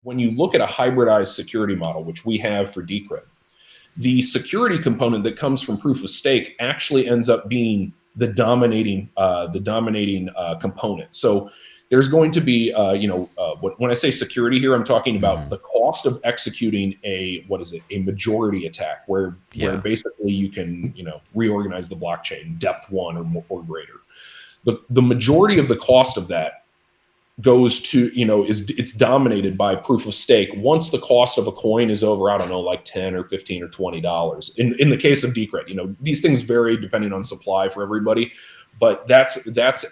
when you look at a hybridized security model, which we have for Decred, the security component that comes from proof of stake actually ends up being the dominating component. So there's going to be, when I say security here, I'm talking about the cost of executing a majority attack, where basically you can, reorganize the blockchain depth 1 or greater. The majority of the cost of that goes to, it's dominated by proof of stake. Once the cost of a coin is over, I don't know, like 10 or 15 or $20. In the case of Decred, these things vary depending on supply for everybody, but that's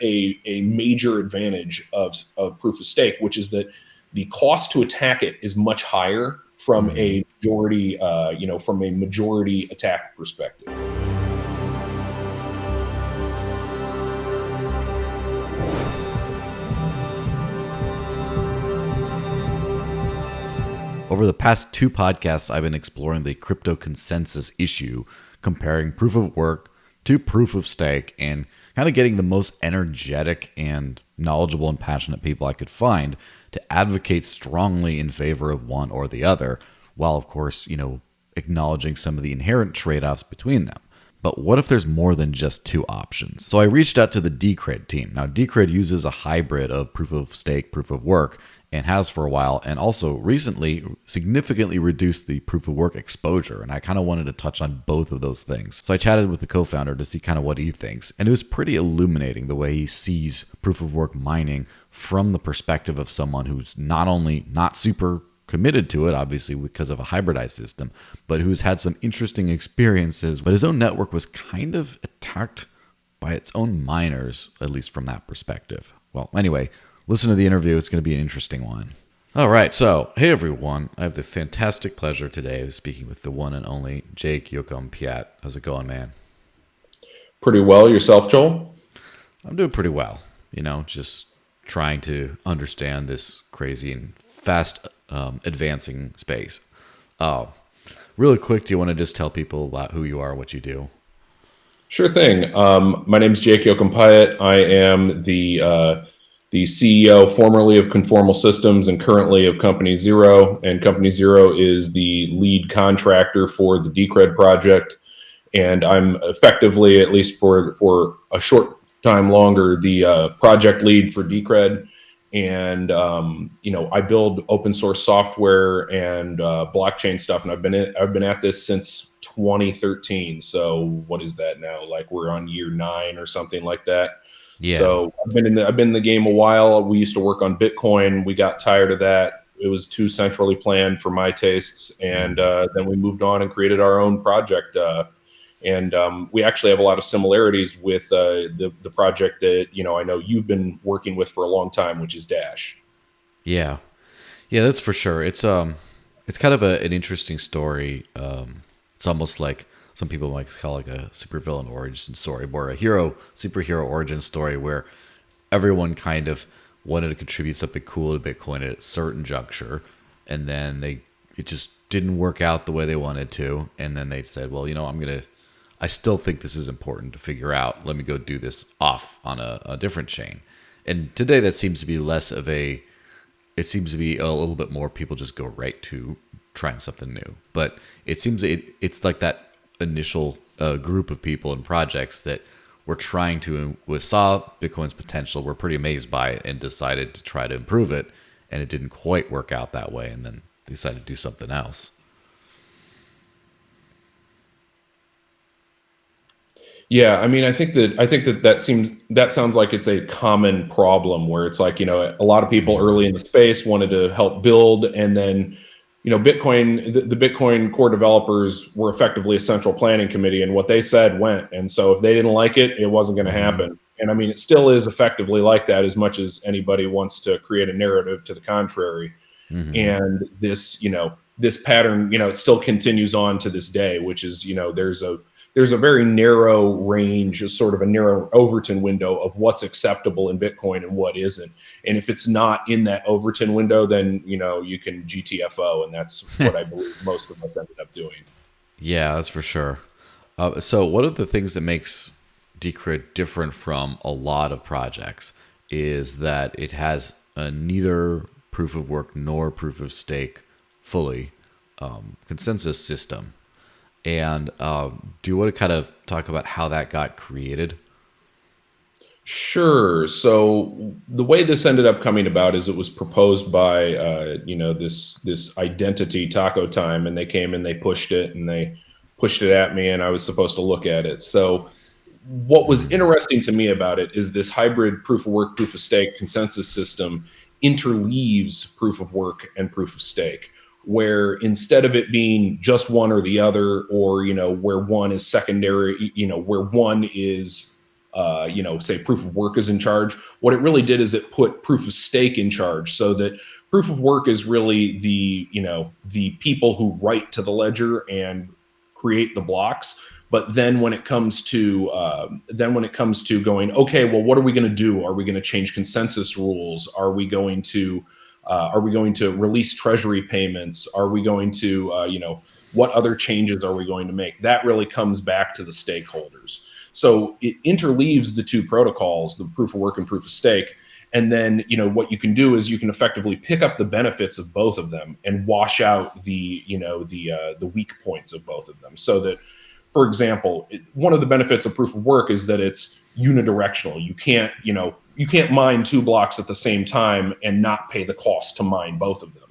a major advantage of proof of stake, which is that the cost to attack it is much higher from a majority, from a majority attack perspective. Over the past 2 podcasts, I've been exploring the crypto consensus issue, comparing proof of work to proof of stake, and kind of getting the most energetic and knowledgeable and passionate people I could find to advocate strongly in favor of one or the other, while of course, acknowledging some of the inherent trade-offs between them. But what if there's more than just 2 options? So I reached out to the Decred team. Now, Decred uses a hybrid of proof of stake, proof of work, and has for a while, and also recently significantly reduced the proof of work exposure. And I kind of wanted to touch on both of those things. So I chatted with the co-founder to see kind of what he thinks. And it was pretty illuminating the way he sees proof of work mining from the perspective of someone who's not only not super committed to it, obviously because of a hybridized system, but who's had some interesting experiences. But his own network was kind of attacked by its own miners, at least from that perspective. Well, anyway, listen to the interview. It's going to be an interesting one. All right. So, hey, everyone. I have the fantastic pleasure today of speaking with the one and only Jake Yocom-Piatt. How's it going, man? Pretty well. Yourself, Joel? I'm doing pretty well. Just trying to understand this crazy and fast advancing space. Really quick, do you want to just tell people about who you are, what you do? Sure thing. My name is Jake Yocom-Piatt. I am the CEO formerly of Conformal Systems and currently of Company Zero. And Company Zero is the lead contractor for the Decred project. And I'm effectively, at least for a short time longer, the project lead for Decred. And I build open source software and blockchain stuff, and I've been at this since 2013. So what is that now? Like we're on year 9 or something like that. Yeah. So I've been in the game a while. We used to work on Bitcoin. We got tired of that. It was too centrally planned for my tastes, and then we moved on and created our own project. And we actually have a lot of similarities with the project that I know you've been working with for a long time, which is Dash. Yeah, that's for sure. It's kind of an interesting story. It's almost like some people might call like a supervillain origin story, or a superhero origin story, where everyone kind of wanted to contribute something cool to Bitcoin at a certain juncture, and then it just didn't work out the way they wanted to, and then they said, well, I still think this is important to figure out. Let me go do this off on a different chain. And today that seems to be it seems to be a little bit more people just go right to trying something new. But it seems it's like that initial group of people and projects that were saw Bitcoin's potential, were pretty amazed by it, and decided to try to improve it. And it didn't quite work out that way. And then they decided to do something else. Yeah, I mean, I think that sounds like it's a common problem, where it's like, a lot of people early in the space wanted to help build, and then, Bitcoin, the Bitcoin core developers were effectively a central planning committee, and what they said went. And so if they didn't like it, it wasn't going to happen. And I mean, it still is effectively like that, as much as anybody wants to create a narrative to the contrary. And this, this pattern, it still continues on to this day, which is, there's a very narrow range, a sort of a narrow Overton window of what's acceptable in Bitcoin and what isn't. And if it's not in that Overton window, then, you can GTFO. And that's what I believe most of us ended up doing. Yeah, that's for sure. So one of the things that makes Decred different from a lot of projects is that it has neither proof of work nor proof of stake fully consensus system. And do you want to kind of talk about how that got created? Sure. So the way this ended up coming about is it was proposed by this identity taco time, and they came and they pushed it at me, and I was supposed to look at it. So what was interesting to me about it is this hybrid proof of work, proof of stake consensus system interleaves proof of work and proof of stake, where instead of it being just one or the other, or where one is secondary, where one is say proof of work is in charge. What it really did is it put proof of stake in charge, so that proof of work is really the people who write to the ledger and create the blocks. But then when it comes to going, okay, well, what are we going to do? Are we going to change consensus rules? Are we going to release treasury payments? Are we going to what other changes are we going to make? That really comes back to the stakeholders. So it interleaves the two protocols, the proof of work and proof of stake. And then, what you can do is you can effectively pick up the benefits of both of them and wash out the weak points of both of them. So that, for example, one of the benefits of proof of work is that it's unidirectional. You can't mine two blocks at the same time and not pay the cost to mine both of them.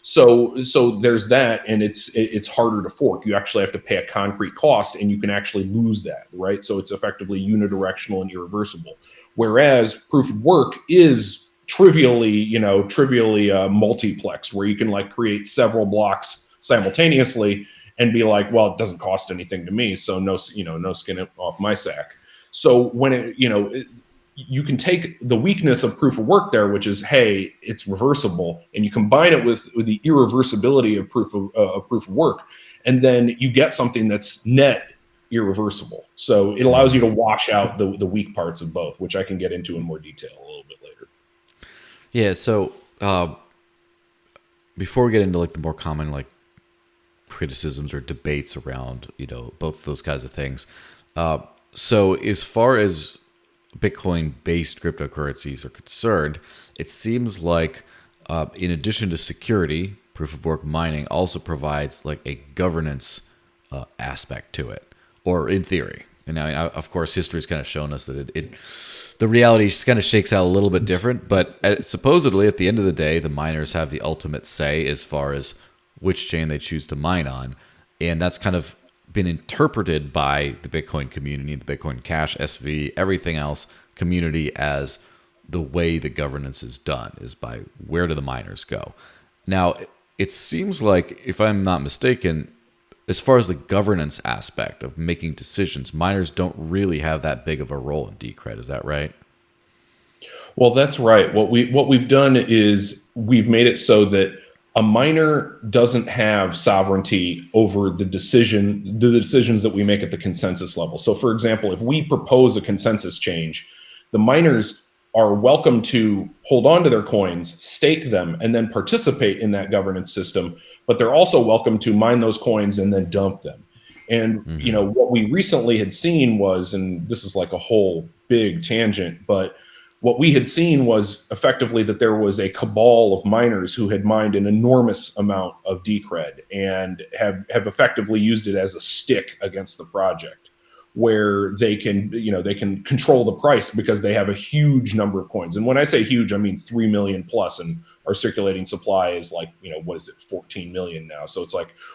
So there's that, and it's harder to fork. You actually have to pay a concrete cost, and you can actually lose that, right? So it's effectively unidirectional and irreversible. Whereas proof of work is trivially multiplex, where you can create several blocks simultaneously and be like, well, it doesn't cost anything to me, so no skin off my sack. So when you can take the weakness of proof of work there, which is, hey, it's reversible, and you combine it with the irreversibility of proof of work, and then you get something that's net irreversible. So it allows you to wash out the weak parts of both, which I can get into in more detail a little bit later. Yeah. So before we get into the more common criticisms or debates around both those kinds of things, so as far as Bitcoin-based cryptocurrencies are concerned, it seems like in addition to security, proof of work mining also provides a governance aspect to it, or in theory. And now, of course, history's kind of shown us that the reality kind of shakes out a little bit different. But supposedly, at the end of the day, the miners have the ultimate say as far as which chain they choose to mine on, and that's kind of been interpreted by the Bitcoin community, the Bitcoin Cash, SV, everything else community as the way the governance is done is by where do the miners go. Now, it seems like, if I'm not mistaken, as far as the governance aspect of making decisions, miners don't really have that big of a role in Decred. Is that right? Well, that's right. What we've done is we've made it so that a miner doesn't have sovereignty over the decisions that we make at the consensus level. So, for example, if we propose a consensus change, the miners are welcome to hold on to their coins, stake them, and then participate in that governance system. But they're also welcome to mine those coins and then dump them. And what we recently had seen was, and this is a whole big tangent, but what we had seen was effectively that there was a cabal of miners who had mined an enormous amount of Decred and have effectively used it as a stick against the project, where they can control the price because they have a huge number of coins. And when I say huge, I mean 3 million plus, and our circulating supply is what is it, 14 million now. So it's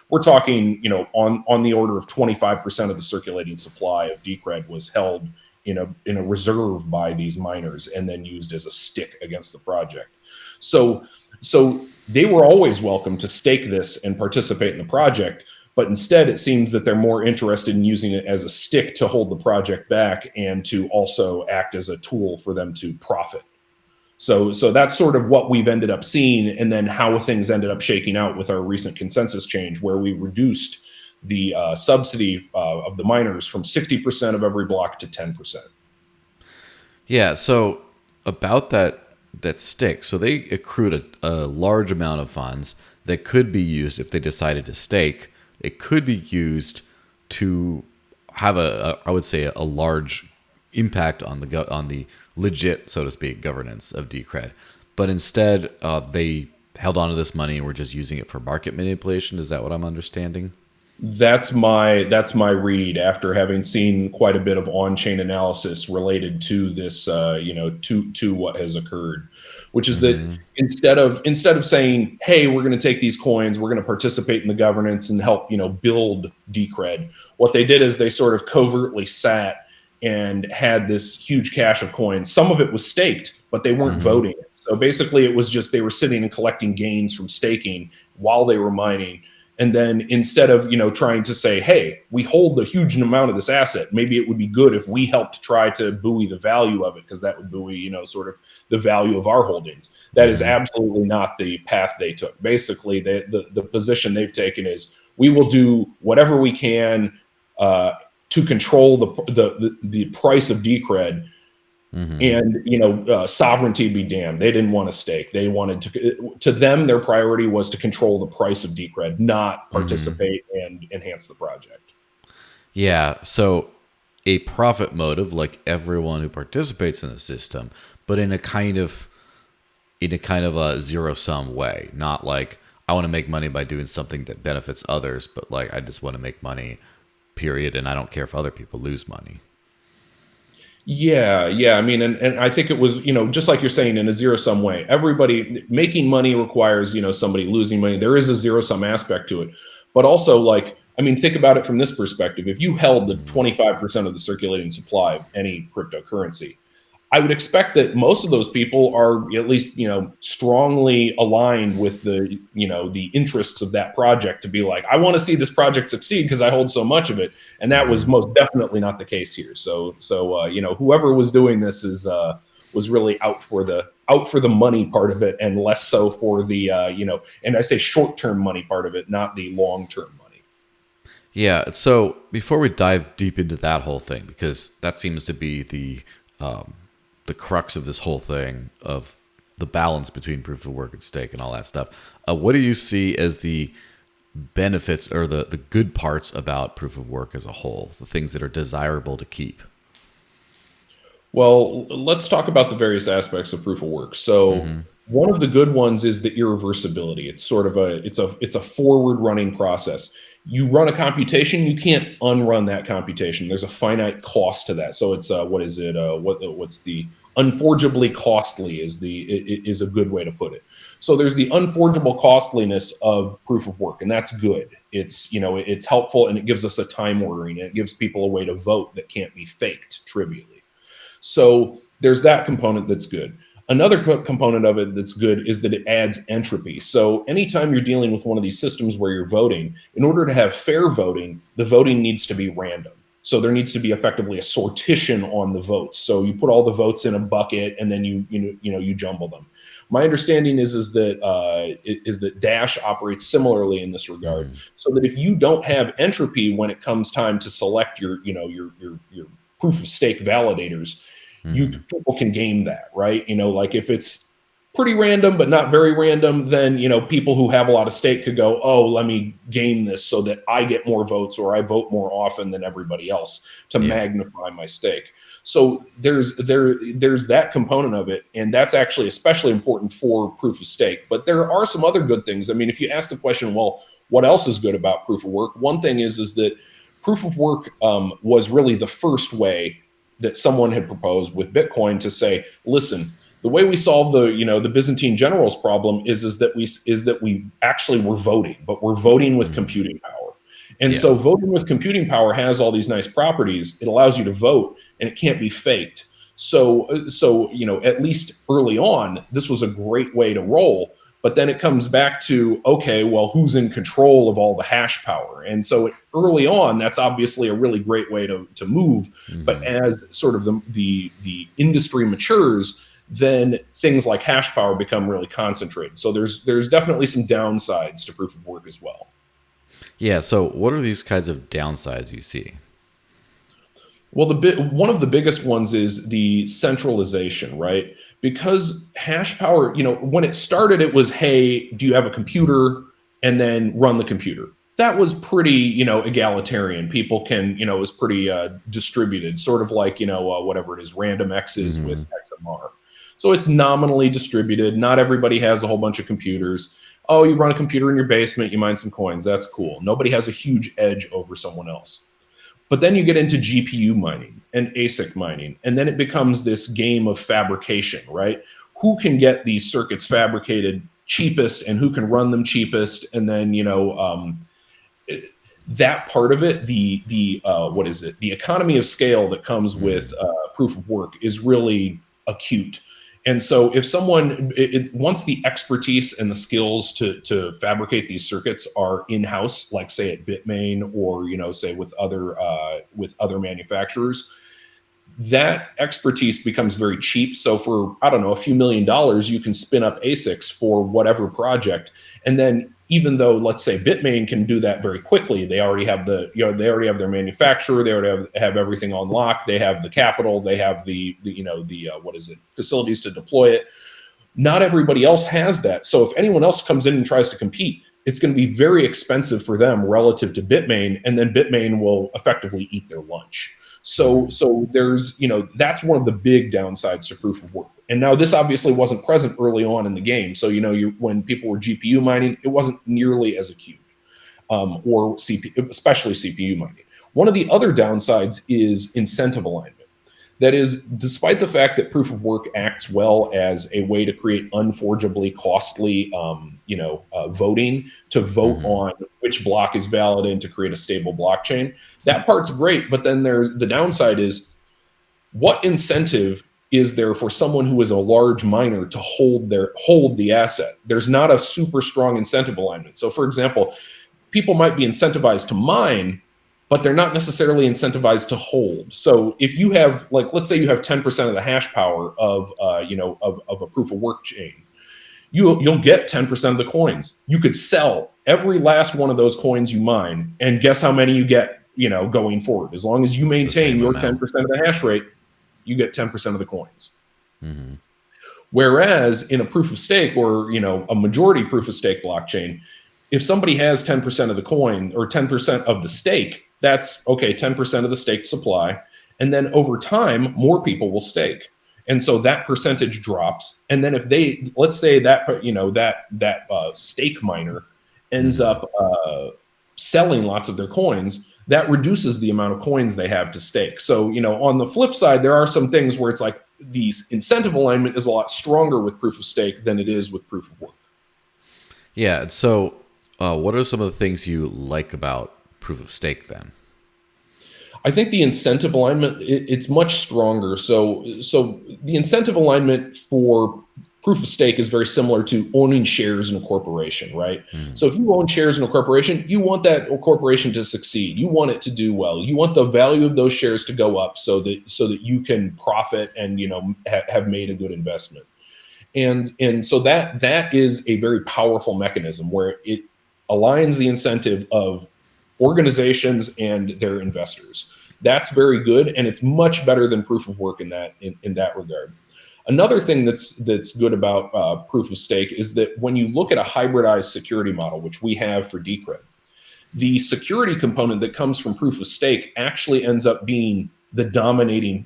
we're talking, on the order of 25% of the circulating supply of Decred was held in a reserve by these miners and then used as a stick against the project. So they were always welcome to stake this and participate in the project, but instead it seems that they're more interested in using it as a stick to hold the project back and to also act as a tool for them to profit. So that's sort of what we've ended up seeing, and then how things ended up shaking out with our recent consensus change, where we reduced the subsidy of the miners from 60% of every block to 10%. Yeah. So about that stick, so they accrued a large amount of funds that could be used if they decided to stake. It could be used to have I would say a large impact on the legit, so to speak, governance of Decred. but instead they held on to this money and were just using it for market manipulation. Is that what I'm understanding? That's my read after having seen quite a bit of on-chain analysis related to this, to what has occurred, which is that instead of saying, "Hey, we're going to take these coins, we're going to participate in the governance and help, build Decred," what they did is they sort of covertly sat and had this huge cache of coins. Some of it was staked, but they weren't voting it. So basically, it was just they were sitting and collecting gains from staking while they were mining. And then instead of, trying to say, hey, we hold a huge amount of this asset, maybe it would be good if we helped try to buoy the value of it, because that would buoy, sort of the value of our holdings. That is absolutely not the path they took. Basically, the position they've taken is we will do whatever we can to control the price of Decred. And sovereignty be damned. They didn't want to stake. They wanted to them, their priority was to control the price of Decred, not participate and enhance the project. Yeah, so a profit motive, like everyone who participates in the system, but in a kind of a zero sum way. Not like I want to make money by doing something that benefits others, but like I just want to make money, period, and I don't care if other people lose money. Yeah. I mean, and I think it was, just like you're saying, in a zero sum way. Everybody making money requires, somebody losing money. There is a zero sum aspect to it. But also, think about it from this perspective. If you held the 25% of the circulating supply of any cryptocurrency, I would expect that most of those people are at least, strongly aligned with the interests of that project to be like, I want to see this project succeed because I hold so much of it. And that was most definitely not the case here. So whoever was doing this was really out for the money part of it, and less so for the, and I say short-term money part of it, not the long-term money. Yeah. So before we dive deep into that whole thing, because that seems to be the crux of this whole thing, of the balance between proof of work and stake and all that stuff. What do you see as the benefits or the good parts about proof of work as a whole, the things that are desirable to keep? Well, let's talk about the various aspects of proof of work. So one of the good ones is the irreversibility. It's sort of it's a forward running process. You run a computation, you can't unrun that computation. There's a finite cost to that. So it's what's the unforgeably costly is a good way to put it. So there's the unforgeable costliness of proof of work, and that's good. It's helpful, and it gives us a time ordering, and it gives people a way to vote that can't be faked trivially. So there's that component that's good. Another component of it that's good is that it adds entropy. So anytime you're dealing with one of these systems where you're voting, in order to have fair voting, the voting needs to be random. So there needs to be effectively a sortition on the votes. So you put all the votes in a bucket, and then you jumble them. My understanding is that Dash operates similarly in this regard, so that if you don't have entropy when it comes time to select your proof of stake validators, people can game that, right? Like if it's pretty random but not very random, then people who have a lot of stake could go, oh, let me game this so that I get more votes, or I vote more often than everybody else to magnify my stake. So there's that component of it, and that's actually especially important for proof of stake. But there are some other good things. I mean, if you ask the question, well, what else is good about proof of work? One thing is that proof of work was really the first way that someone had proposed with Bitcoin to say, listen, the way we solve the Byzantine generals problem is that we actually were voting, but we're voting with computing power. And so voting with computing power has all these nice properties. It allows you to vote, and it can't be faked. So at least early on, this was a great way to roll. But then it comes back to, okay, well, who's in control of all the hash power? And so early on, that's obviously a really great way to move. But as sort of the industry matures, then things like hash power become really concentrated. So there's definitely some downsides to proof of work as well. Yeah. So what are these kinds of downsides you see? Well, one of the biggest ones is the centralization, right? Because hash power, when it started, it was, hey, do you have a computer? And then run the computer. That was pretty, egalitarian. People can, it was pretty distributed, sort of like, whatever it is, random X's with XMR. So it's nominally distributed. Not everybody has a whole bunch of computers. Oh, you run a computer in your basement, you mine some coins. That's cool. Nobody has a huge edge over someone else. But then you get into GPU mining and ASIC mining, and then it becomes this game of fabrication, right? Who can get these circuits fabricated cheapest and who can run them cheapest? And then, that part of it, the what is it? The economy of scale that comes with proof of work is really acute. And so if someone, once the expertise and the skills to fabricate these circuits are in-house, like say at Bitmain or, say with other manufacturers, that expertise becomes very cheap. So for, I don't know, a few $1,000,000, you can spin up ASICs for whatever project. And then even though, let's say Bitmain can do that very quickly, they already have they already have their manufacturer, they already have everything on lock, they have the capital, they have the facilities to deploy it. Not everybody else has that. So if anyone else comes in and tries to compete, it's going to be very expensive for them relative to Bitmain, and then Bitmain will effectively eat their lunch. So there's, that's one of the big downsides to proof of work. And now this obviously wasn't present early on in the game. So, when people were GPU mining, it wasn't nearly as acute, or CPU, especially CPU mining. One of the other downsides is incentive alignment. That is, despite the fact that proof of work acts well as a way to create unforgeably costly, voting to vote on which block is valid and to create a stable blockchain, that part's great. But then the downside is, what incentive is there for someone who is a large miner to hold the asset? There's not a super strong incentive alignment. So, for example, people might be incentivized to mine, but they're not necessarily incentivized to hold. So if you have, let's say you have 10% of the hash power of a proof of work chain, you'll get 10% of the coins. You could sell every last one of those coins you mine, and guess how many you get, going forward. As long as you maintain your 10% of the hash rate, you get 10% of the coins. Mm-hmm. Whereas in a proof of stake or, a majority proof of stake blockchain, if somebody has 10% of the coin or 10% of the stake, that's okay, 10% of the staked supply. And then over time, more people will stake. And so that percentage drops. And then if let's say that, that stake miner ends up selling lots of their coins, that reduces the amount of coins they have to stake. So, on the flip side, there are some things where it's like the incentive alignment is a lot stronger with proof of stake than it is with proof of work. Yeah. So what are some of the things you like about proof of stake then? I think the incentive alignment, it's much stronger. So the incentive alignment for proof of stake is very similar to owning shares in a corporation, right? So if you own shares in a corporation, you want that corporation to succeed. You want it to do well. You want the value of those shares to go up so that you can profit and, have made a good investment. And so that is a very powerful mechanism where it aligns the incentive of organizations and their investors. That's very good, and it's much better than proof of work in that regard. Another thing that's good about proof of stake is that when you look at a hybridized security model, which we have for Decred, the security component that comes from proof of stake actually ends up being the dominating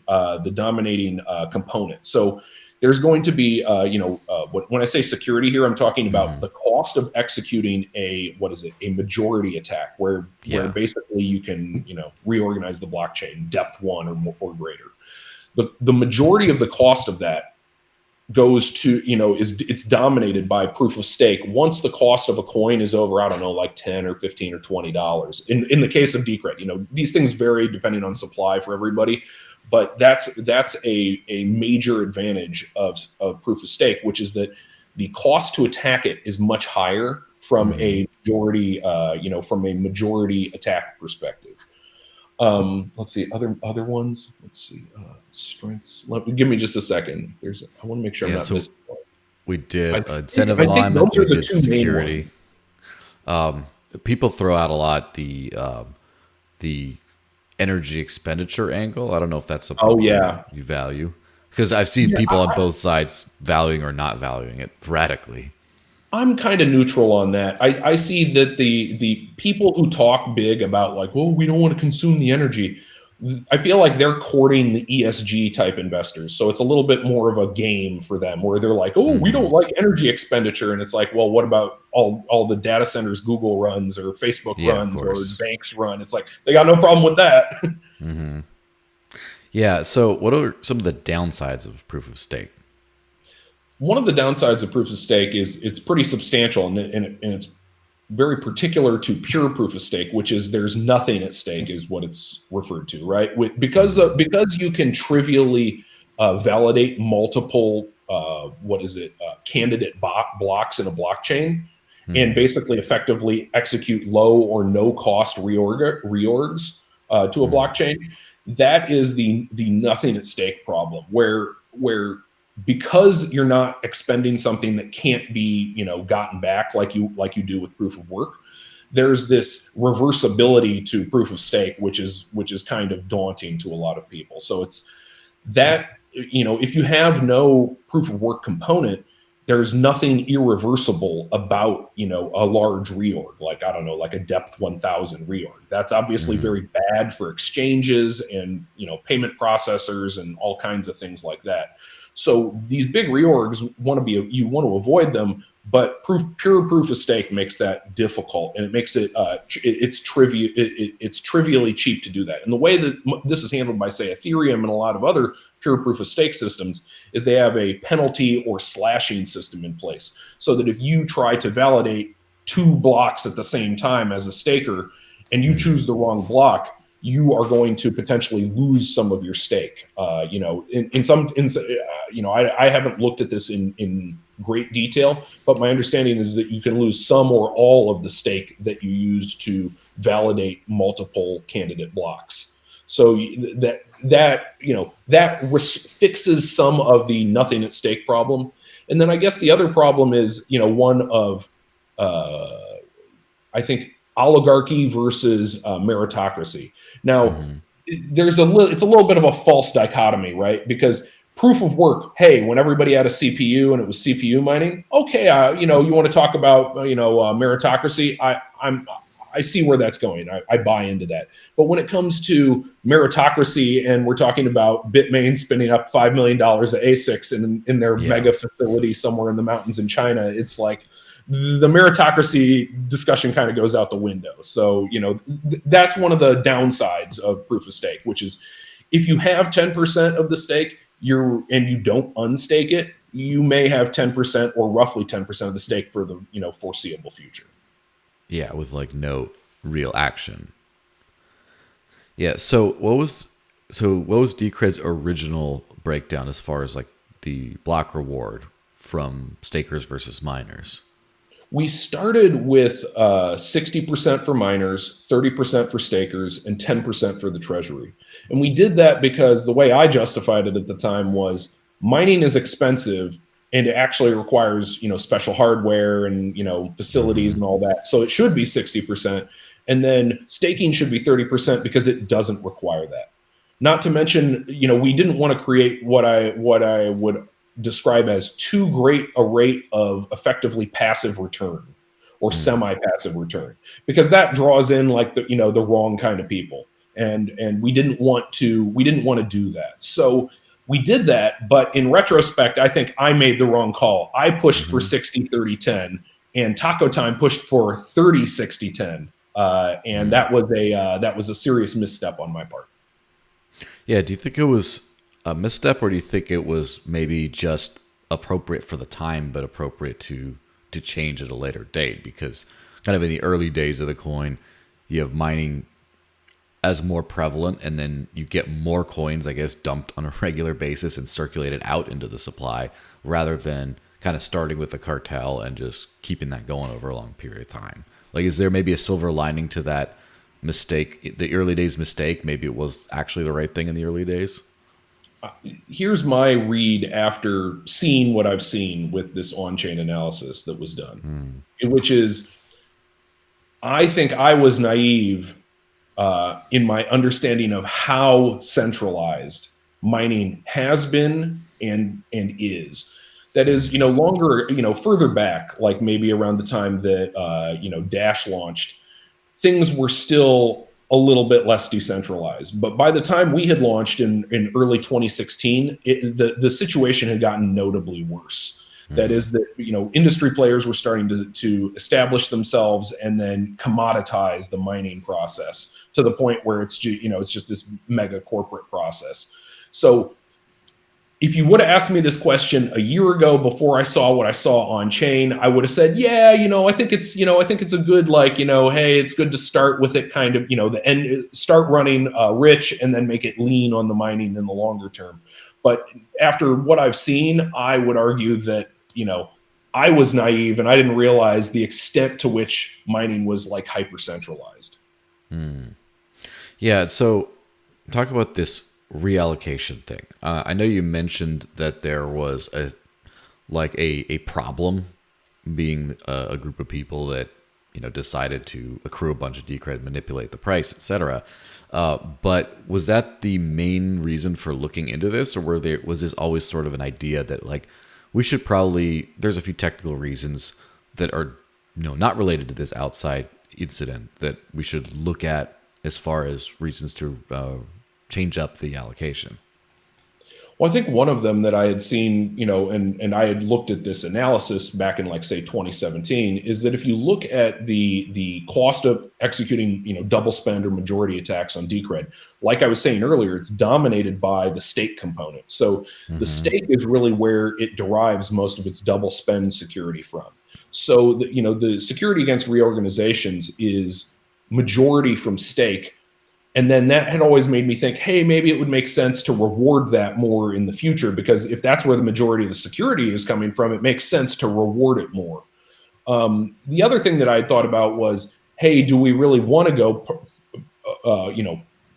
component. So there's going to be, when I say security here, I'm talking about the cost of executing a majority attack, where basically you can, reorganize the blockchain depth 1 or greater. The majority of the cost of that goes to, it's dominated by proof of stake. Once the cost of a coin is over, I don't know, like $10 or $15 or $20. In the case of Decred, these things vary depending on supply for everybody. But that's a major advantage of proof of stake, which is that the cost to attack it is much higher from a majority attack perspective. Let's see other ones. Let's see strengths. Give me just a second. I want to make sure I'm not missing one. We did incentive alignment. We did security. People throw out a lot the energy expenditure angle. I don't know if that's something you value, because I've seen people on both sides valuing or not valuing it radically. I'm kind of neutral on that. I see that the people who talk big about we don't want to consume the energy, I feel like they're courting the ESG type investors. So it's a little bit more of a game for them where they're like, oh, we don't like energy expenditure. And it's like, well, what about all the data centers Google runs or Facebook Yeah, of runs or course. banks run? It's like, they got no problem with that. Yeah. So, what are some of the downsides of proof of stake? One of the downsides of proof of stake is it's pretty substantial and it's very particular to pure proof of stake, which is there's nothing at stake, is what it's referred to, right? Because you can trivially validate multiple candidate blocks in a blockchain, and basically effectively execute low or no cost reorgs to a blockchain. That is the nothing at stake problem, where because you're not expending something that can't be gotten back like you do with proof of work. There's this reversibility to proof of stake, which is kind of daunting to a lot of people. So it's that if you have no proof of work component, there's nothing irreversible about a large reorg, like I don't know, like a depth 1000 reorg. That's obviously very bad for exchanges and payment processors and all kinds of things like that. So these big reorgs you want to avoid them, but pure proof of stake makes that difficult, and it makes it it's trivially cheap to do that. And the way that this is handled by, say, Ethereum and a lot of other pure proof of stake systems is they have a penalty or slashing system in place, so that if you try to validate 2 blocks at the same time as a staker and you choose the wrong block, you are going to potentially lose some of your stake. I haven't looked at this in great detail, but my understanding is that you can lose some or all of the stake that you use to validate multiple candidate blocks. So that fixes some of the nothing at stake problem. And then I guess the other problem is one of I think oligarchy versus meritocracy. Now, it's a little bit of a false dichotomy, right? Because proof of work, hey, when everybody had a CPU and it was CPU mining, okay, you want to talk about meritocracy, I see where that's going. I buy into that. But when it comes to meritocracy and we're talking about Bitmain spinning up $5 million of ASICs in their mega facility somewhere in the mountains in China, it's like the meritocracy discussion kind of goes out the window. So, that's one of the downsides of proof of stake, which is if you have 10% of the stake and you don't unstake it, you may have 10% or roughly 10% of the stake for the foreseeable future. Yeah, with like no real action. Yeah. So what was Decred's original breakdown as far as like the block reward from stakers versus miners? We started with 60% for miners, 30% for stakers, and 10% for the treasury. And we did that because the way I justified it at the time was mining is expensive and it actually requires, special hardware and, facilities and all that. So it should be 60%. And then staking should be 30% because it doesn't require that. Not to mention, we didn't want to create what I would describe as too great a rate of effectively passive return or semi-passive return, because that draws in like the wrong kind of people. And we didn't want to do that. So we did that, but in retrospect, I think I made the wrong call. I pushed for 60-30-10, and Taco Time pushed for 30-60-10. And that was a serious misstep on my part. Yeah, do you think it was a misstep, or do you think it was maybe just appropriate for the time, but appropriate to change at a later date? Because kind of in the early days of the coin, you have mining as more prevalent, and then you get more coins, I guess, dumped on a regular basis and circulated out into the supply, rather than kind of starting with the cartel and just keeping that going over a long period of time. Like, is there maybe a silver lining to that mistake, the early days mistake? Maybe it was actually the right thing in the early days? Here's my read after seeing what I've seen with this on-chain analysis that was done, which is, I think I was naive in my understanding of how centralized mining has been and is. That is, further back, like maybe around the time that Dash launched, things were still a little bit less decentralized. But by the time we had launched in early 2016, the situation had gotten notably worse. That is that, industry players were starting to establish themselves and then commoditize the mining process to the point where it's just this mega corporate process. So if you would have asked me this question a year ago before I saw what I saw on chain, I would have said, yeah, I think it's a good, hey, it's good to start with it kind of, the end, start running rich and then make it lean on the mining in the longer term. But after what I've seen, I would argue that, I was naive and I didn't realize the extent to which mining was like hyper centralized. Yeah. So talk about this reallocation thing. I know you mentioned that there was a problem being a group of people that decided to accrue a bunch of decred, manipulate the price, etc. But was that the main reason for looking into this, or was this always sort of an idea that we should probably, there's a few technical reasons that are not related to this outside incident that we should look at as far as reasons to change up the allocation? Well, I think one of them that I had seen, and I had looked at this analysis back in say 2017, is that if you look at the cost of executing, double spend or majority attacks on Decred, like I was saying earlier, it's dominated by the stake component. So the stake is really where it derives most of its double spend security from. So the security against reorganizations is majority from stake. And then that had always made me think, hey, maybe it would make sense to reward that more in the future, because if that's where the majority of the security is coming from, it makes sense to reward it more. The other thing that I had thought about was, hey, do we really want to go,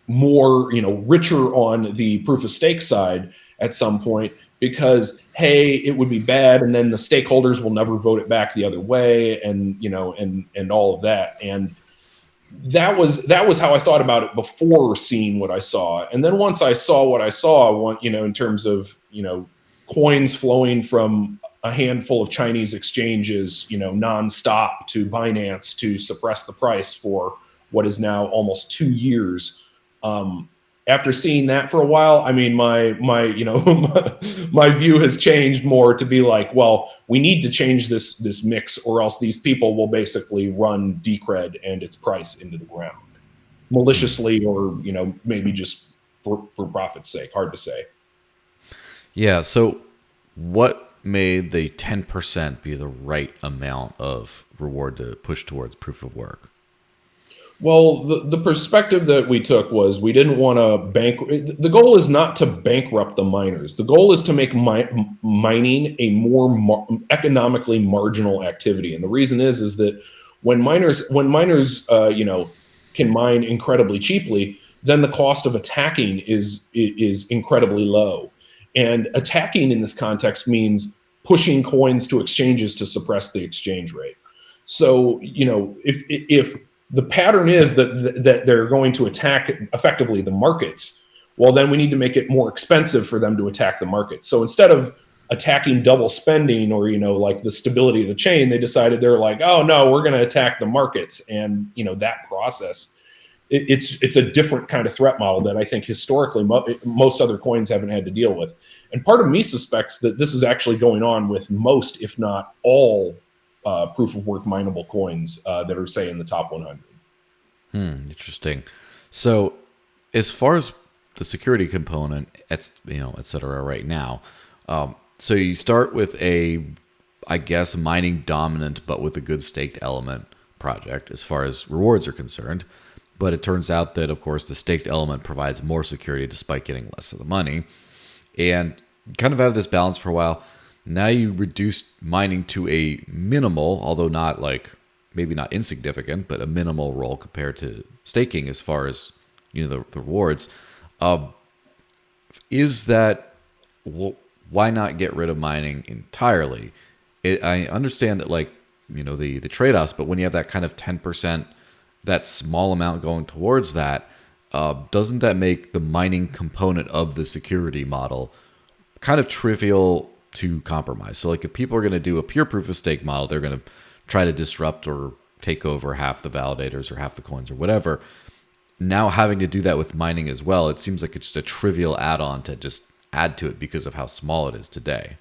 more, richer on the proof of stake side at some point? Because, hey, it would be bad, and then the stakeholders will never vote it back the other way, and and all of that. And that was how I thought about it before seeing what I saw. And then once I saw what I saw, in terms of, coins flowing from a handful of Chinese exchanges, nonstop to Binance to suppress the price for what is now almost 2 years. After seeing that for a while, I mean, my my view has changed more to be like, well, we need to change this mix, or else these people will basically run Decred and its price into the ground, maliciously, or maybe just for profit's sake. Hard to say. Yeah. So, what made the 10% be the right amount of reward to push towards proof of work? Well, the perspective that we took was we didn't want to the goal is not to bankrupt the miners. The goal is to make mining a more economically marginal activity. And the reason is that when miners can mine incredibly cheaply, then the cost of attacking is incredibly low. And attacking in this context means pushing coins to exchanges to suppress the exchange rate. So, if the pattern is that they're going to attack effectively the markets, well, then we need to make it more expensive for them to attack the markets. So instead of attacking double spending or, the stability of the chain, they decided they're like, oh no, we're going to attack the markets. And, that process, it's a different kind of threat model that I think historically most other coins haven't had to deal with. And part of me suspects that this is actually going on with most, if not all, proof of work mineable coins that are, say, in the top 100. Interesting. So, as far as the security component, et cetera, right now, so you start with I guess, mining dominant but with a good staked element project as far as rewards are concerned. But it turns out that, of course, the staked element provides more security despite getting less of the money. And you kind of have this balance for a while. Now you reduce mining to a minimal, although not maybe not insignificant, but a minimal role compared to staking as far as the rewards. Is that why not get rid of mining entirely? I understand that the trade-offs, but when you have that kind of 10%, that small amount going towards that, doesn't that make the mining component of the security model kind of trivial to compromise? So if people are going to do a pure proof of stake model, they're going to try to disrupt or take over half the validators or half the coins or whatever. now having to do that with mining as well, it seems like it's just a trivial add-on to just add to it because of how small it is today.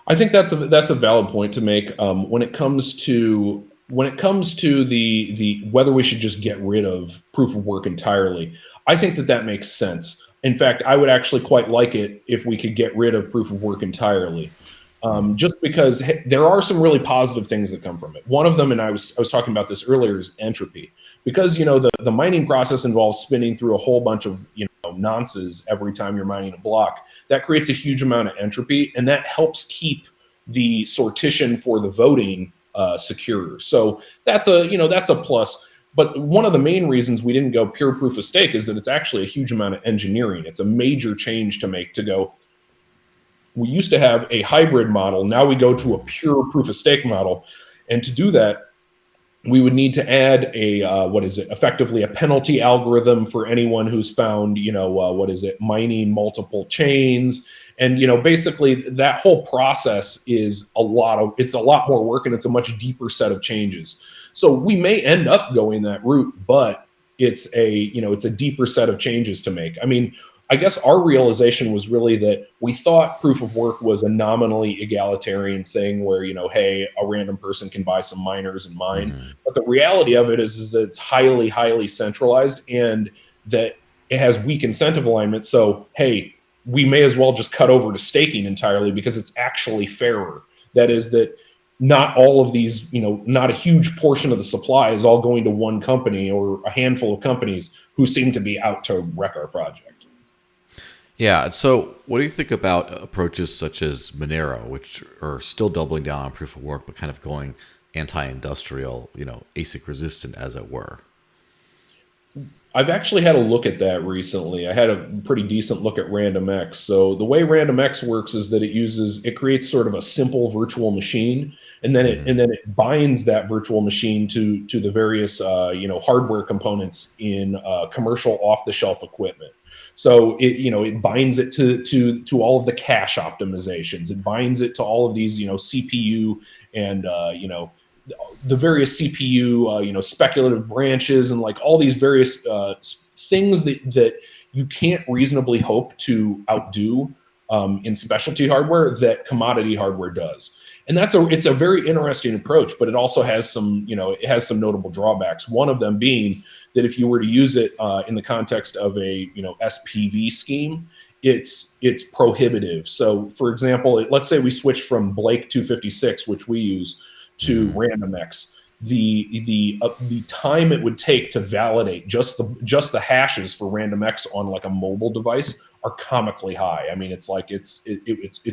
I think that's a valid point to make. When it comes to the whether we should just get rid of proof of work entirely, I think that makes sense. In fact, I would actually quite like it if we could get rid of proof of work entirely, just because there are some really positive things that come from it. One of them, and I was talking about this earlier, is entropy, because the mining process involves spinning through a whole bunch of nonces every time you're mining a block. That creates a huge amount of entropy, and that helps keep the sortition for the voting secure. So that's a plus. But one of the main reasons we didn't go pure proof of stake is that it's actually a huge amount of engineering. It's a major change to make, to go. We used to have a hybrid model. Now we go to a pure proof of stake model. And to do that, we would need to add effectively a penalty algorithm for anyone who's found, mining multiple chains. And, basically that whole process is it's a lot more work, and it's a much deeper set of changes. So we may end up going that route, but it's a deeper set of changes to make. I mean, I guess our realization was really that we thought proof of work was a nominally egalitarian thing where, hey, a random person can buy some miners and mine. Mm-hmm. But the reality of it is that it's highly, highly centralized, and that it has weak incentive alignment. So, hey, we may as well just cut over to staking entirely, because it's actually fairer. That is, that not all of these, not a huge portion of the supply is all going to one company or a handful of companies who seem to be out to wreck our project. Yeah. So, what do you think about approaches such as Monero, which are still doubling down on proof of work, but kind of going anti-industrial, ASIC resistant, as it were? I've actually had a look at that recently. I had a pretty decent look at RandomX. So the way RandomX works is that it creates sort of a simple virtual machine, and then it binds that virtual machine to the various hardware components in commercial off-the-shelf equipment. So it binds it to all of the cache optimizations. It binds it to all of these CPU and the various CPU, speculative branches, and like all these various things that you can't reasonably hope to outdo in specialty hardware that commodity hardware does. And it's a very interesting approach, but it also has some notable drawbacks. One of them being that if you were to use it in the context of a SPV scheme, it's prohibitive. So, for example, let's say we switch from Blake 256, which we use, to RandomX. The time it would take to validate just the hashes for RandomX on like a mobile device are comically high. I mean, it's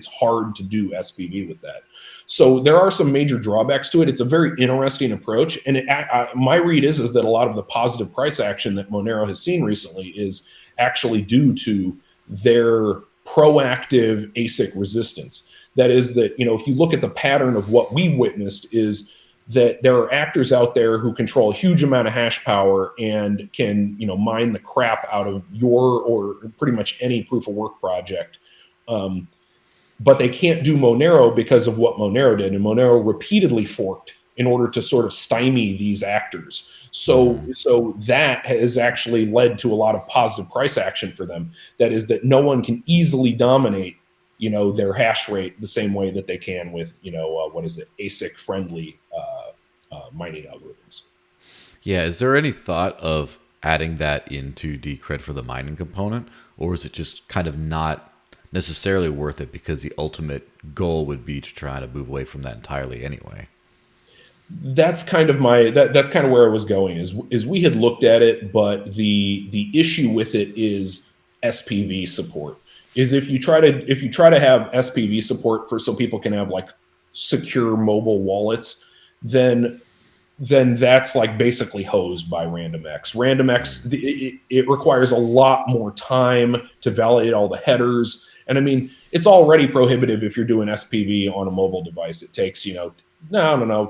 hard to do SPV with that. So there are some major drawbacks to it. It's a very interesting approach, and my read is that a lot of the positive price action that Monero has seen recently is actually due to their proactive ASIC resistance. That is, that if you look at the pattern of what we witnessed, is that there are actors out there who control a huge amount of hash power and can mine the crap out of your or pretty much any proof of work project, but they can't do Monero because of what Monero did, and Monero repeatedly forked in order to sort of stymie these actors. So that has actually led to a lot of positive price action for them. That is, that no one can easily dominate their hash rate the same way that they can with ASIC friendly mining algorithms. Yeah. Is there any thought of adding that into Decred for the mining component, or is it just kind of not necessarily worth it because the ultimate goal would be to try to move away from that entirely anyway? That's kind of that's kind of where I was going, is we had looked at it, but the issue with it is SPV support. Is if you try to have SPV support so people can have like secure mobile wallets, then that's like basically hosed by RandomX. It requires a lot more time to validate all the headers. And I mean, it's already prohibitive if you're doing SPV on a mobile device. It takes,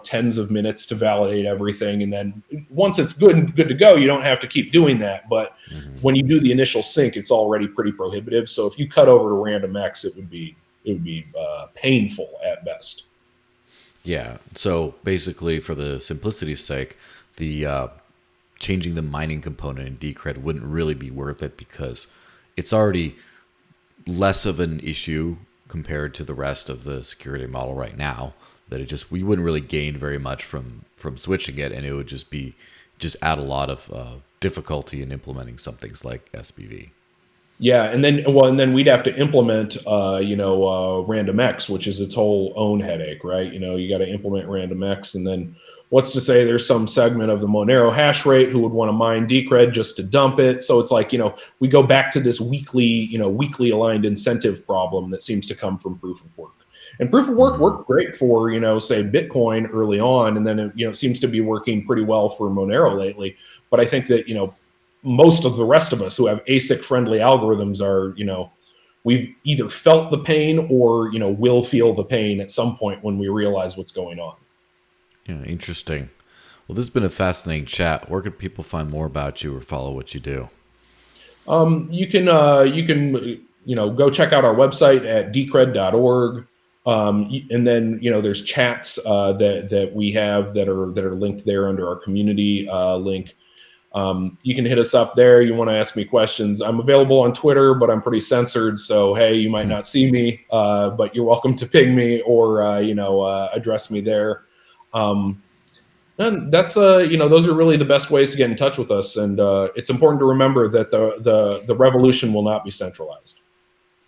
tens of minutes to validate everything. And then once it's good to go, you don't have to keep doing that. But when you do the initial sync, it's already pretty prohibitive. So if you cut over to RandomX, it would be painful at best. Yeah. So basically, for the simplicity's sake, the changing the mining component in Decred wouldn't really be worth it because it's already less of an issue compared to the rest of the security model right now. That it just we wouldn't really gain very much from switching it, and it would just add a lot of difficulty in implementing some things like SPV. Yeah, and then we'd have to implement, RandomX, which is its whole own headache, right? You got to implement RandomX, and then what's to say there's some segment of the Monero hash rate who would want to mine Decred just to dump it. So it's like, we go back to this weakly aligned incentive problem that seems to come from proof of work. And proof of work worked great for, say Bitcoin early on, and then it seems to be working pretty well for Monero lately. But I think that, most of the rest of us who have ASIC friendly algorithms are, we've either felt the pain or, will feel the pain at some point when we realize what's going on. Yeah, interesting. Well, this has been a fascinating chat. Where can people find more about you or follow what you do? You can go check out our website at decred.org. And then, there's chats that we have that are linked there under our community link. You can hit us up there. You want to ask me questions. I'm available on Twitter, but I'm pretty censored. So, hey, you might not see me, but you're welcome to ping me or, address me there. And that's, those are really the best ways to get in touch with us. And it's important to remember that the revolution will not be centralized.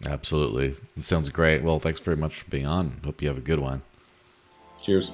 Absolutely. It sounds great. Well, thanks very much for being on. Hope you have a good one. Cheers.